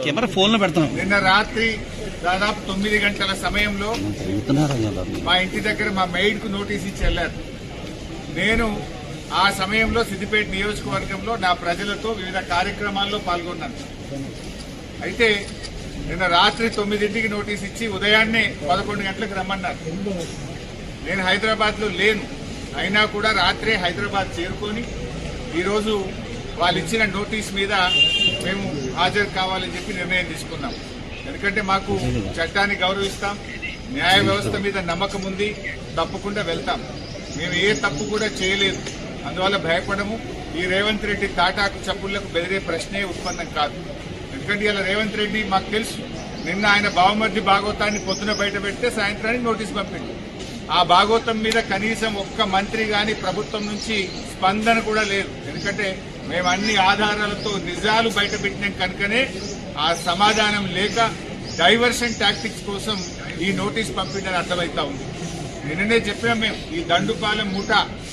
Camera phone లో పెడుతున్నాం. నిన్న రాత్రి దాదాపు 9 గంటల సమయంలో మా ఇంటి దగ్గర మా మెయిడ్ కు నోటీస్ ఇచ్చి వెళ్లారు. నేను ఆ సమయంలో సిద్దిపేట నియోజకవర్గంలో నా ప్రజలతో వివిధ కార్యక్రమాల్లో పాల్గొన్నాను. అయితే నిన్న రాత్రి 9ంటికి నోటీస్ ఇచ్చి ఉదయాన్నే 11 గంటలకు రమ్మన్నారు. నేను హైదరాబాద్ లో లేను, అయినా కూడా రాత్రే హైదరాబాద్ చేరుకొని ఈరోజు వాళ్ళు ఇచ్చిన నోటీస్ మీద మేము హాజరు కావాలని చెప్పి నిర్ణయం తీసుకున్నాం. ఎందుకంటే మాకు చట్టాన్ని గౌరవిస్తాం, న్యాయ వ్యవస్థ మీద నమ్మకం ఉంది, తప్పకుండా వెళ్తాం. మేము ఏ తప్పు కూడా చేయలేదు, అందువల్ల భయపడము. ఈ రేవంత్ రెడ్డి తాటాకు చప్పుళ్లకు బెదిరే ప్రశ్నే ఉత్పన్నం కాదు. ఎందుకంటే ఇలా రేవంత్ రెడ్డి మాకు తెలుసు, నిన్న ఆయన బావమర్ది భాగవతాన్ని పొద్దున బయట పెడితే సాయంత్రానికి నోటీస్ పంపింది. ఆ భాగవతం మీద కనీసం ఒక్క మంత్రి గాని ప్రభుత్వం నుంచి స్పందన కూడా లేదు. ఎందుకంటే మేము అన్ని ఆధారాలతో నిజాలు బయట పెట్టినాం కనుకనే ఆ సమాధానం లేక డైవర్షన్ టాక్టిక్స్ కోసం ఈ నోటీస్ పంపిందని అర్థమవుతా ఉంది. నిన్ననే చెప్పాం మేము, ఈ దండుపాలెం ముఠ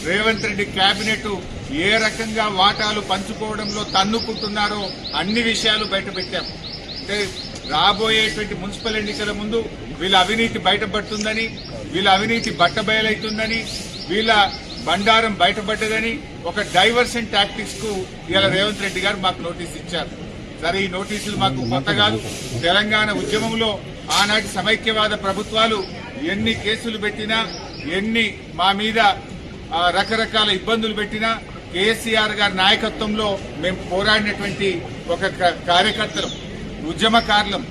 రేవంత్ రెడ్డి కేబినెట్ ఏ రకంగా వాటాలు పంచుకోవడంలో తన్నుకుంటున్నారో అన్ని విషయాలు బయట పెట్టాం. అంటే రాబోయేటువంటి మున్సిపల్ ఎన్నికల ముందు వీళ్ళ అవినీతి బయటపడుతుందని, వీళ్ళ అవినీతి బట్టబయలవుతుందని, వీళ్ళ బండారం బయటపడ్డదని ఒక డైవర్షన్ టాక్టిక్స్ కు ఇవాళ రేవంత్ రెడ్డి గారు మాకు నోటీస్ ఇచ్చారు. సరే, ఈ నోటీసులు మాకు కొత్త కాదు. తెలంగాణ ఉద్యమంలో ఆనాటి సమైక్యవాద ప్రభుత్వాలు ఎన్ని కేసులు పెట్టినా, ఎన్ని మా మీద రకరకాల ఇబ్బందులు పెట్టినా కేసీఆర్ గారి నాయకత్వంలో మేము పోరాడినటువంటి ఒక కార్యకర్తలం, ఉద్యమకారులం.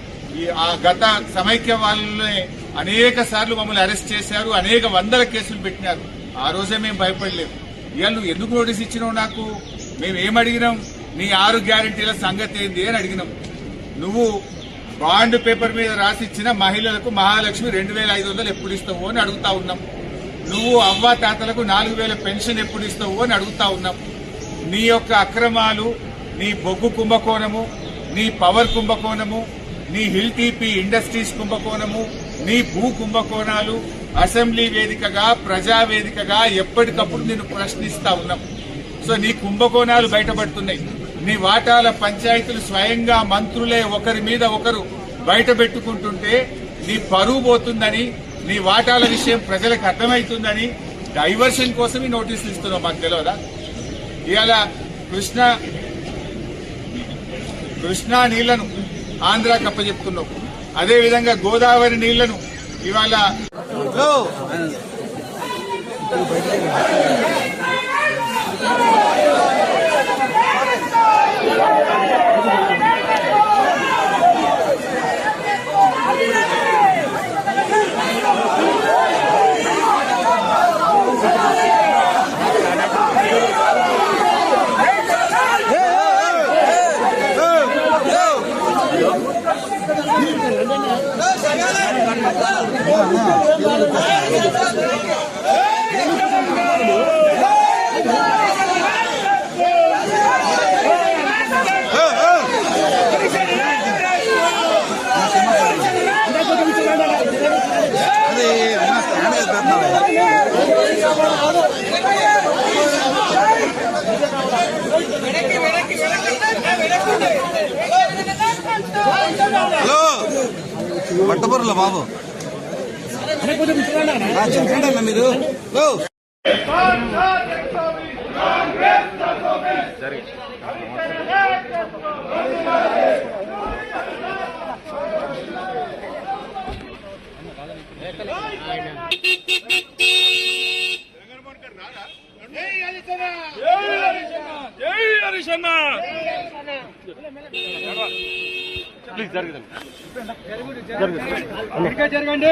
ఆ గత సమైక్యవాదులనే అనేక సార్లు మమ్మల్ని అరెస్ట్ చేశారు, అనేక వందల కేసులు పెట్టినారు. ఆ రోజే మేము భయపడలేము. ఇవాళ నువ్వు ఎందుకు నోటీస్ ఇచ్చినావు నాకు? మేము ఏమడిగినాం? నీ 6 గ్యారెంటీల సంగతి ఏంది అని అడిగినాం. నువ్వు బాండ్ పేపర్ మీద రాసిచ్చిన మహిళలకు మహాలక్ష్మి 2500 ఎప్పుడు ఇస్తావు అని అడుగుతా ఉన్నాం. నువ్వు అవ్వ తాతలకు 4000 పెన్షన్ ఎప్పుడు ఇస్తావు అని అడుగుతా ఉన్నాం. నీ యొక్క అక్రమాలు, నీ బొగ్గు కుంభకోణము, నీ పవర్ కుంభకోణము, నీ హిల్ టీపీ ఇండస్ట్రీస్ కుంభకోణము, నీ భూ కుంభకోణాలు అసెంబ్లీ వేదికగా, ప్రజావేదికగా ఎప్పటికప్పుడు నిన్ను ప్రశ్నిస్తా ఉన్నాం. సో నీ కుంభకోణాలు బయటపడుతున్నాయి. నీ వాటాల పంచాయతీలు స్వయంగా మంత్రులే ఒకరి మీద ఒకరు బయట పెట్టుకుంటుంటే నీ పరువు పోతుందని, నీ వాటాల విషయం ప్రజలకు అర్థమవుతుందని డైవర్షన్ కోసం ఈ నోటీసులు ఇస్తున్నావు. మాకు తెలియదా? ఇవాళ కృష్ణా నీళ్లను ఆంధ్రాకి అప్పచెప్తున్నావు. అదేవిధంగా గోదావరి నీళ్లను ఇవాళ హలో పట్టబుర్రలో బాబు చెప్పండి మీరు. జరగండి.